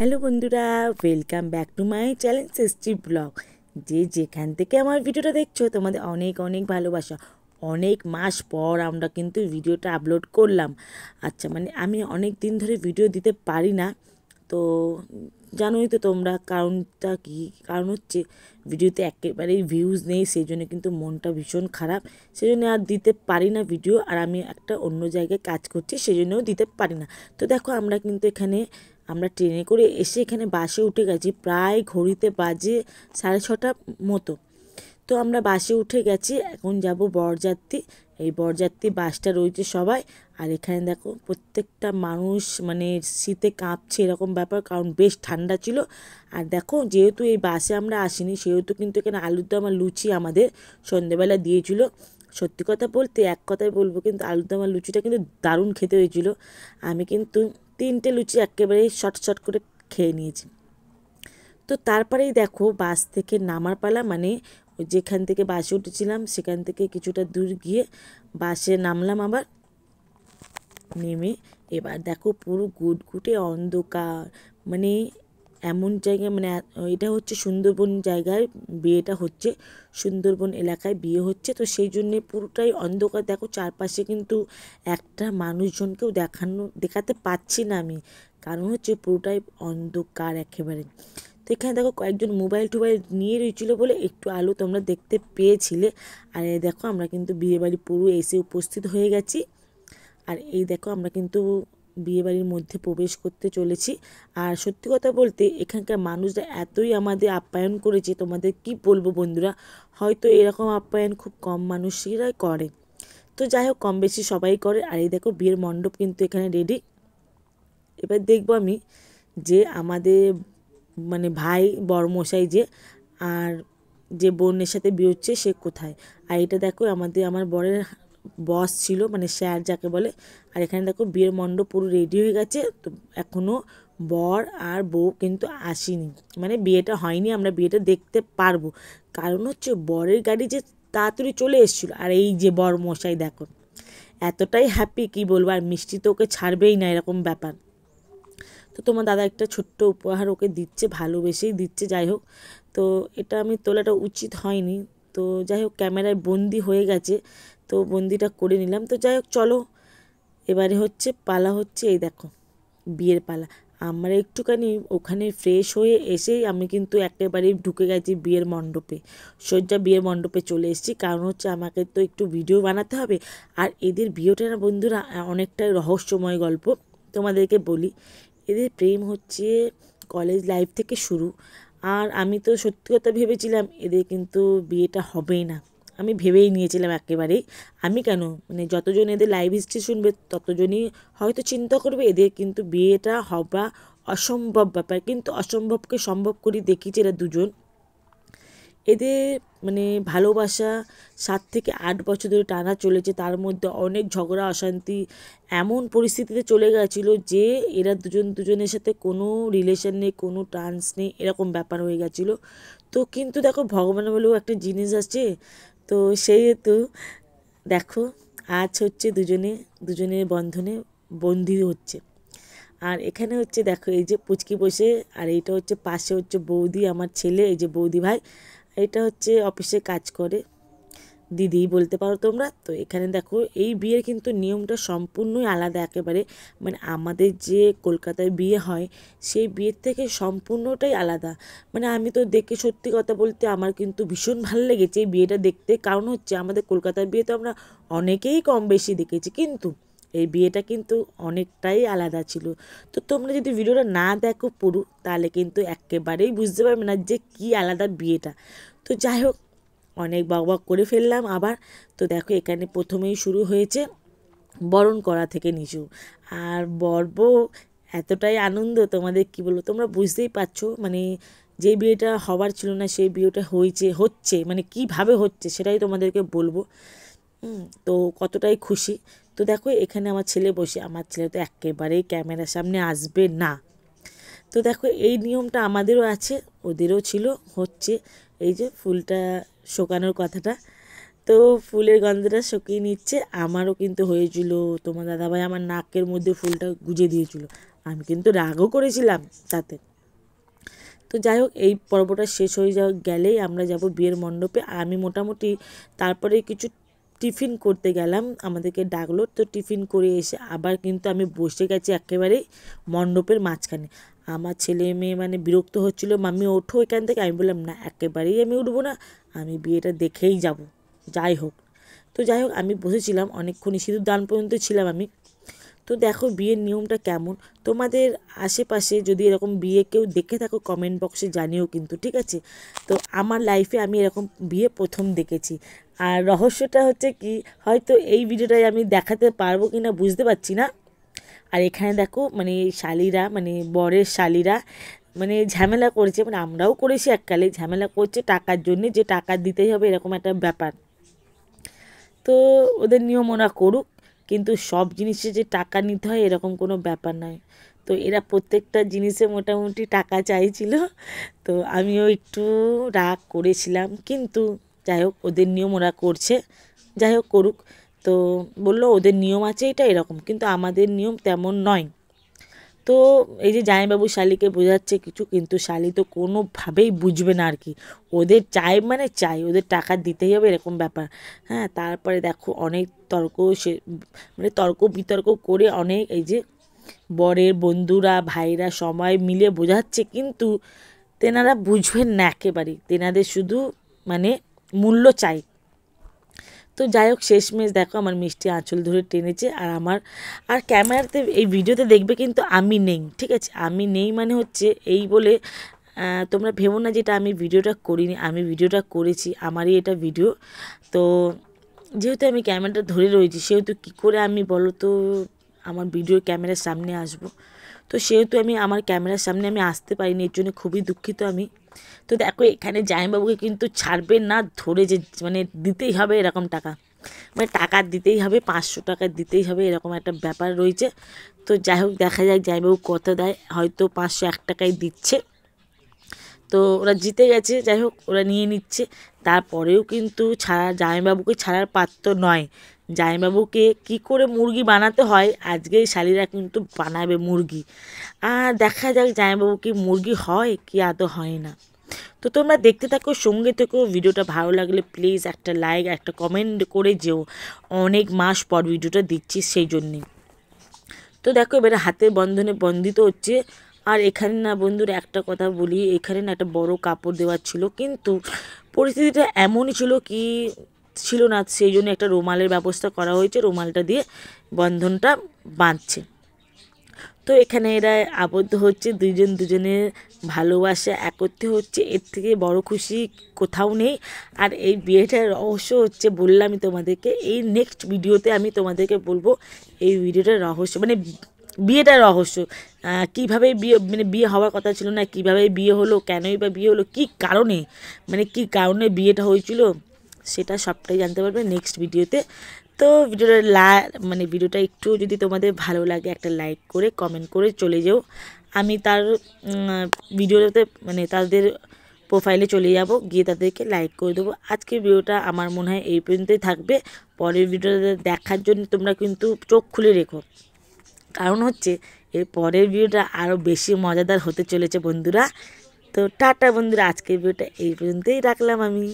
Hello বন্ধুরা, welcome back to my channel সৃষ্টি blog. যে যেখান থেকে আমার ভিডিওটা দেখছো তোমাদের অনেক অনেক ভালোবাসা। অনেক মাস পর আমরা কিন্তু ভিডিওটা আপলোড করলাম। আচ্ছা, আমি অনেক দিন ধরে ভিডিও দিতে পারি না, তো জানোই তো তোমরা কারণটা কী। কারণ হচ্ছে ভিডিওতে একেবারেই ভিউজ নেই, সেই জন্য কিন্তু মনটা ভীষণ খারাপ। সেই জন্য আর দিতে পারি না ভিডিও, আর আমি একটা অন্য জায়গায় কাজ করছি, সেই জন্যও দিতে পারি না। তো দেখো আমরা কিন্তু আমরা ট্রেনে করে এসে এখানে বাসে উঠে গেছি, প্রায় ঘড়িতে বাজে 6:30 মতো। তো আমরা বাসে উঠে গেছি, এখন যাব বরযাত্রী। এই বরযাত্রী বাসটা রয়েছে সবাই। আর এখানে দেখো প্রত্যেকটা মানুষ শীতে কাঁপছে এরকম ব্যাপার, কারণ বেশ ঠান্ডা ছিল। আর দেখো যেহেতু এই বাসে আমরা আসিনি, সেহেতু কিন্তু এখানে আলুর দম আর লুচি আমাদের সন্ধেবেলা দিয়েছিল। সত্যি কথা বলতে এক কথায় বলবো, কিন্তু আলুর দম আর লুচিটা কিন্তু দারুণ খেতে হয়েছিল। আমি কিন্তু 3টে লুচি একেবারে শর্ট শর্ট করে খেয়ে নিয়েছি। তো তারপরেই দেখো বাস থেকে নামার পালা, যেখান থেকে বাসে উঠেছিলাম সেখান থেকে কিছুটা দূর গিয়ে বাসে নামলাম আবার। নেমে এবার দেখো পুরো গুটগুটে অন্ধকার, মানে এমন জায়গায়, এটা হচ্ছে সুন্দরবন জায়গায় বিয়েটা হচ্ছে, সুন্দরবন এলাকায় বিয়ে হচ্ছে। তো সেই জন্যে পুরোটাই অন্ধকার। দেখো চারপাশে কিন্তু একটা মানুষজনকেও দেখাতে পাচ্ছি না আমি, কারণ হচ্ছে পুরোটাই অন্ধকার একেবারে। তো এখানে দেখো কয়েকজন মোবাইল টোবাইল নিয়ে রয়েছিল বলে একটু আলো তোমরা দেখতে পেয়েছিলে। আর দেখো আমরা কিন্তু বিয়েবাড়ি পুরো এসে উপস্থিত হয়ে গেছি। আর এই দেখো আমরা কিন্তু বিয়েবাড়ির মধ্যে প্রবেশ করতে চলেছি। আর সত্যি কথা বলতে এখানকার মানুষরা এতই আমাদের আপ্যায়ন করেছে, তোমাদের কি বলবো বন্ধুরা, হয়তো এরকম আপ্যায়ন খুব কম মানুষেরাই করে। তো যাই হোক, কম বেশি সবাই করে। আর এই দেখো বিয়ের মণ্ডপ কিন্তু এখানে রেডি। এবার দেখবো আমি যে আমাদের ভাই বরমশাই যে, আর যে বোনের সাথে বিয়ে হচ্ছে সে কোথায়। আর এটা দেখো আমার বরের বস ছিল, স্যার যাকে বলে। আর এখানে দেখো বিয়ের মণ্ডপ পুরো রেডি হয়ে গেছে। তো এখনও বর আর বউ কিন্তু আসেনি, বিয়েটা হয়নি, আমরা বিয়েটা দেখতে পারবো। কারণ হচ্ছে বরের গাড়ি যে তাড়াতাড়ি চলে এসেছিলো। আর এই যে বর মশাই দেখো এতটাই হ্যাপি কি বলবো, আর মিষ্টি তো ওকে ছাড়বেই না, এরকম ব্যাপার। তো তোমার দাদা একটা ছোট্ট উপহার ওকে দিচ্ছে, ভালোবেসেই দিচ্ছে। যাই হোক, তো এটা আমি তোলাটা উচিত হয়নি, তো যাই হোক ক্যামেরায় বন্দি হয়ে গেছে, তো বন্দিটা করে নিলাম। তো যাই হোক চলো, এবারে হচ্ছে পালা হচ্ছে, এই দেখো বিয়ের পালা। আমরা একটুখানি ওখানে ফ্রেশ হয়ে এসেই আমি কিন্তু একেবারেই ঢুকে গেছি বিয়ের মণ্ডপে, সজ্জা বিয়ের মণ্ডপে চলে এসেছি। কারণ হচ্ছে আমাকে তো একটু ভিডিও বানাতে হবে। আর এদের বিয়েটা না বন্ধুরা অনেকটাই রহস্যময় গল্প। তোমাদেরকে বলি, এদের প্রেম হচ্ছে কলেজ লাইফ থেকে শুরু। আর আমি তো সত্যি কথা ভেবেছিলাম এদের কিন্তু বিয়েটা হবেই না, আমি ভেবেই নিয়েছিলাম একেবারেই। আমি কেন, যতজন এদের লাইভ হিস্ট্রি শুনবে ততজনই হয়তো চিন্তা করবে এদের কিন্তু বিয়েটা হবা অসম্ভব ব্যাপার। কিন্তু অসম্ভবকে সম্ভব করে দেখিয়েছে এরা দুজন। এদের ভালোবাসা 7 থেকে 8 বছর ধরে টানা চলেছে, তার মধ্যে অনেক ঝগড়া অশান্তি এমন পরিস্থিতিতে চলে গেছিলো যে এরা দুজনের সাথে কোনো রিলেশন নেই, কোনো টার্মস নেই, এরকম ব্যাপার হয়ে গেছিলো। তো কিন্তু দেখো ভগবান বলেও একটা জিনিস আছে। তো সেহেতু দেখো আজ হচ্ছে দুজনের বন্ধনে বন্দি হচ্ছে। আর এখানে হচ্ছে দেখো এই যে পুচকি বসে, আর এইটা হচ্ছে পাশে হচ্ছে বৌদি, আমার ছেলে, এই যে বৌদি ভাই। এটা হচ্ছে অফিসে কাজ করে, দিদিই বলতে পারো তোমরা। তো এখানে দেখো এই বিয়ের কিন্তু নিয়মটা সম্পূর্ণই আলাদা একেবারে, আমাদের যে কলকাতায় বিয়ে হয় সেই বিয়ের থেকে সম্পূর্ণটাই আলাদা। আমি তো দেখে সত্যি কথা বলতে আমার কিন্তু ভীষণ ভালো লেগেছে এই বিয়েটা দেখতে। কারণ হচ্ছে আমাদের কলকাতার বিয়ে তো আমরা অনেকেই কম বেশি দেখেছি, কিন্তু এই বিয়েটা কিন্তু অনেকটাই আলাদা ছিল। তো তোমরা যদি ভিডিওটা না দেখো পুরো, তাহলে কিন্তু একেবারেই বুঝতে পারবে না যে কী আলাদা বিয়েটা। তো যাই হোক, অনেক বকবক করে ফেললাম আবার। তো দেখো এখানে প্রথমেই শুরু হয়েছে বরণ করা থেকে নিচু। আর বউ এতটাই আনন্দ, তোমাদের কি বলবো, তোমরা বুঝতেই পারছো। যে বিয়েটা হবার ছিল না সেই বিয়েটা হচ্ছে, কিভাবে হচ্ছে সেটাই তোমাদেরকে বলবো। তো কতটাই খুশি। তো দেখো এখানে আমার ছেলে বসে, আমার ছেলে তো একেবারেই ক্যামেরার সামনে আসবে না। তো দেখো এই নিয়মটা আমাদেরও আছে, ওদেরও ছিল, হচ্ছে। এই যে ফুলটা শোকানোর কথাটা, তো ফুলের গন্ধটা শুকিয়ে নিচ্ছে। আমারও কিন্তু হয়েছিল, তোমার দাদাভাই আমার নাকের মধ্যে ফুলটা গুঁজে দিয়েছিল, আমি কিন্তু রাগও করেছিলাম তাতে। তো যাই হোক এই পর্বটা শেষ হয়ে গেলেই আমরা যাব বিয়ের মণ্ডপে। আমি মোটামুটি তারপরে কিছু টিফিন করতে গেলাম, আমাদেরকে ডাকলো, তো টিফিন করে এসে আবার কিন্তু আমি বসে গেছি একেবারেই মণ্ডপের মাঝখানে। আমার ছেলে মেয়ে মানে বিরক্ত হচ্ছিলো, মাম্মি ওঠো এখান থেকে। আমি বললাম না, একেবারেই আমি উঠবো না, আমি বিয়েটা দেখেই যাব যাই হোক। তো যাই হোক আমি বসেছিলাম অনেকক্ষণই, সিঁদুর দান পর্যন্ত ছিলাম আমি। তো দেখো বিয়ের নিয়মটা কেমন, তোমাদের আশেপাশে যদি এরকম বিয়ে কেউ দেখে থাকো কমেন্ট বক্সে জানিও কিন্তু, ঠিক আছে। তো আমার লাইফে আমি এরকম বিয়ে প্রথম দেখেছি। আর রহস্যটা হচ্ছে কি, হয়তো এই ভিডিওটাই আমি দেখাতে পারবো কি না বুঝতে পারছি না। আর এখানে দেখো মানে শালিরা, মানে বরের শালিরা মানে ঝামেলা করেছে, মানে আমরাও করেছি এককালে, ঝামেলা করছে টাকার জন্যে, যে টাকা দিতেই হবে এরকম একটা ব্যাপার। তো ওদের নিয়ম ওরা করুক, কিন্তু সব জিনিসে যে টাকা নিতে হয় এরকম কোনো ব্যাপার নয়। তো এরা প্রত্যেকটা জিনিসে মোটামুটি টাকা চাইছিল, তো আমিও একটু রাগ করেছিলাম, কিন্তু যাই হোক ওদের নিয়ম ওরা করছে, যাই হোক করুক। তো বললো ওদের নিয়ম আছে এটা এরকম, কিন্তু আমাদের নিয়ম তেমন নয়। তো এই যে জামাইবাবু শালিকে বোঝাচ্ছে কিছু, কিন্তু শালি তো কোনোভাবেই বুঝবে না আর কি, ওদের চাই মানে চাই, ওদের টাকা দিতেই হবে এরকম ব্যাপার। হ্যাঁ, তারপরে দেখো অনেক তর্ক, সে মানে তর্ক বিতর্ক করে অনেক, এই যে বরের বন্ধুরা ভাইরা সবাই মিলে বোঝাচ্ছে, কিন্তু তেনারা বুঝবেন না একেবারেই, তেনাদের শুধু মানে মূল্য চাই। তো যাই হোক শেষমেশ দেখো আমার মিষ্টি আঁচল ধরে টেনেছে, আর আমার আর ক্যামেরাতে এই ভিডিওতে দেখবে কিন্তু আমি নেই, ঠিক আছে। আমি নেই মানে হচ্ছে এই বলে তোমরা ভেবো না যেটা আমি ভিডিওটা করিনি, আমি ভিডিওটা করেছি, আমারই এটা ভিডিও। তো যেহেতু আমি ক্যামেরাটা ধরে রয়েছি, সেহেতু কী করে আমি বলো তো আমার ভিডিওর ক্যামেরার সামনে আসব। তো সেহেতু আমি আমার ক্যামেরার সামনে আমি আসতে পারিনি, এর জন্য খুবই দুঃখিত আমি। তো দেখো এখানে জামাইবাবুকে কিন্তু ছাড়বে না, ধরে যে মানে দিতেই হবে এরকম টাকা, মানে টাকা দিতেই হবে, 500 টাকা দিতেই হবে এরকম একটা ব্যাপার রয়েছে। তো যাই হোক দেখা যাক জামাইবাবু কত দেয়, হয়তো 501 টাকাই দিচ্ছে। তো ওরা জিতে গেছে, যাই হোক ওরা নিয়ে নিচ্ছে। তারপরেও কিন্তু জামাইবাবুকে ছাড়ার পাত্র নয়। জামাইবাবুকে কি করে মুরগি বানাতে হয় আজকে শালিরা কিন্তু বানাবে মুরগি, আর দেখা যাক জামাইবাবু কি মুরগি হয় কি আদৌ হয় না। তো তোমরা দেখতে থাকো, সঙ্গে থেকো, ভিডিওটা ভালো লাগলে প্লিজ একটা লাইক একটা কমেন্ট করে যেও, অনেক মাস পর ভিডিওটা দিচ্ছি সেই জন্যে। তো দেখো এবারে হাতের বন্ধনে বন্ধিত হচ্ছে। আর এখানে না বন্ধুরা একটা কথা বলি, এখানে না একটা বড় কাপড় দেওয়ার ছিল, কিন্তু পরিস্থিতিটা এমনই ছিল কি ছিল না, সেই জন্য একটা রুমালের ব্যবস্থা করা হয়েছে, রুমালটা দিয়ে বন্ধনটা বাঁধছে। তো এখানে এরা আবদ্ধ হচ্ছে, দুজন দুজনের ভালোবাসা একত্রে হচ্ছে, এর থেকে বড় খুশি কোথাও নেই। আর এই বিয়েটার রহস্য হচ্ছে বললামই তোমাদেরকে, এই নেক্সট ভিডিওতে আমি তোমাদেরকে বলবো এই ভিডিওটার রহস্য, মানে বিয়েটার রহস্য, কীভাবে বিয়ে মানে বিয়ে হওয়ার কথা ছিল না, কীভাবে বিয়ে হলো, কেনই বা বিয়ে হলো, কী কারণে, মানে কী কারণে বিয়েটা হয়েছিল, সেটা সবটাই জানতে পারবে নেক্সট ভিডিওতে। তো মানে ভিডিওটা একটু যদি তোমাদের ভালো লাগে একটা লাইক করে কমেন্ট করে চলে যেও, আমি তার ভিডিওতে মানে তাদের প্রোফাইলে চলে যাব, গিয়ে তাদেরকে লাইক করে দেবো। আজকের ভিডিওটা আমার মনে হয় এই পর্যন্তই থাকবে, পরের ভিডিওটা দেখার জন্য তোমরা কিন্তু চোখ খুলে রেখো, কারণ হচ্ছে এর পরের ভিডিওটা আরও বেশি মজাদার হতে চলেছে বন্ধুরা। তো টাটা বন্ধুরা, আজকের ভিডিওটা এই পর্যন্তই রাখলাম আমি।